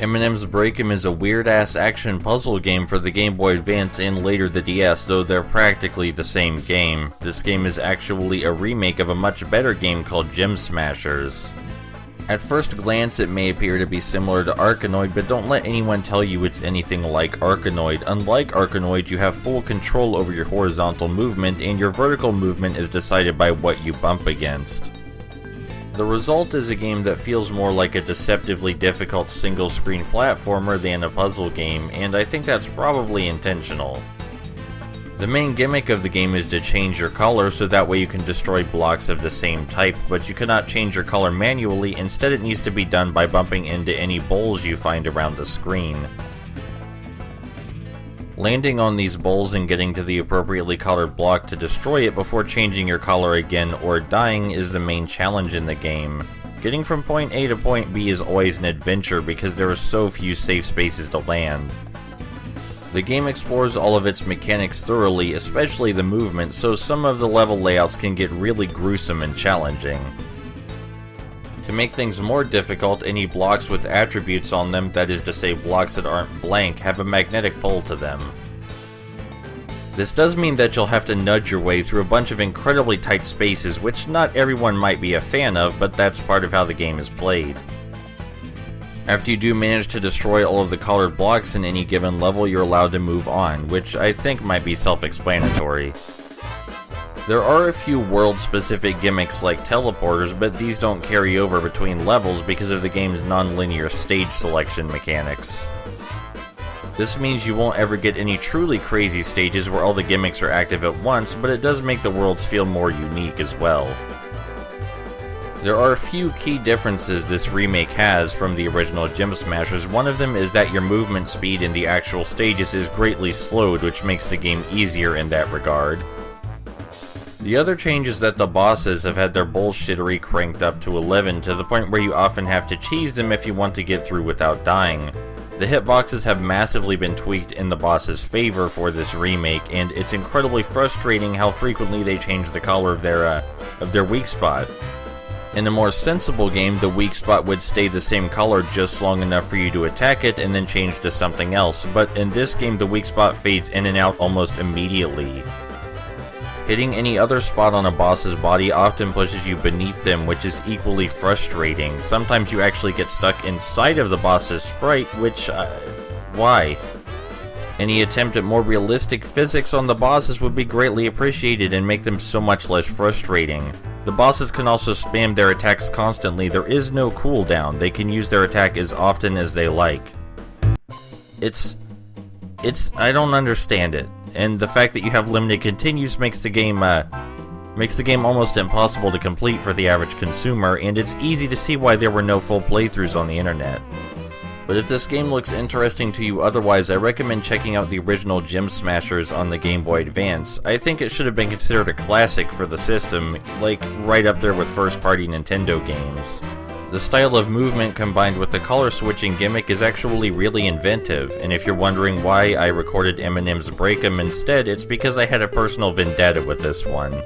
Eminem's Break 'Em is a weird-ass action puzzle game for the Game Boy Advance and later the DS, though they're practically the same game. This game is actually a remake of a much better game called Gem Smashers. At first glance it may appear to be similar to Arkanoid, but don't let anyone tell you it's anything like Arkanoid. Unlike Arkanoid, you have full control over your horizontal movement, and your vertical movement is decided by what you bump against. The result is a game that feels more like a deceptively difficult single-screen platformer than a puzzle game, and I think that's probably intentional. The main gimmick of the game is to change your color so that way you can destroy blocks of the same type, but you cannot change your color manually. Instead it needs to be done by bumping into any bowls you find around the screen. Landing on these bowls and getting to the appropriately colored block to destroy it before changing your color again or dying is the main challenge in the game. Getting from point A to point B is always an adventure because there are so few safe spaces to land. The game explores all of its mechanics thoroughly, especially the movement, so some of the level layouts can get really gruesome and challenging. To make things more difficult, any blocks with attributes on them, that is to say blocks that aren't blank, have a magnetic pull to them. This does mean that you'll have to nudge your way through a bunch of incredibly tight spaces, which not everyone might be a fan of, but that's part of how the game is played. After you do manage to destroy all of the colored blocks in any given level, you're allowed to move on, which I think might be self-explanatory. There are a few world-specific gimmicks like teleporters, but these don't carry over between levels because of the game's non-linear stage selection mechanics. This means you won't ever get any truly crazy stages where all the gimmicks are active at once, but it does make the worlds feel more unique as well. There are a few key differences this remake has from the original Gem Smashers. One of them is that your movement speed in the actual stages is greatly slowed, which makes the game easier in that regard. The other change is that the bosses have had their bullshittery cranked up to 11 to the point where you often have to cheese them if you want to get through without dying. The hitboxes have massively been tweaked in the boss's favor for this remake, and it's incredibly frustrating how frequently they change the color of their weak spot. In a more sensible game, the weak spot would stay the same color just long enough for you to attack it and then change to something else, but in this game the weak spot fades in and out almost immediately. Hitting any other spot on a boss's body often pushes you beneath them, which is equally frustrating. Sometimes you actually get stuck inside of the boss's sprite, which, why? Any attempt at more realistic physics on the bosses would be greatly appreciated and make them so much less frustrating. The bosses can also spam their attacks constantly. There is no cooldown. They can use their attack as often as they like. I don't understand it. And the fact that you have limited continues makes the game almost impossible to complete for the average consumer, and it's easy to see why there were no full playthroughs on the internet. But if this game looks interesting to you otherwise, I recommend checking out the original Gem Smashers on the Game Boy Advance. I think it should have been considered a classic for the system, like right up there with first-party Nintendo games. The style of movement combined with the color switching gimmick is actually really inventive, and if you're wondering why I recorded Eminem's Break 'Em instead, it's because I had a personal vendetta with this one.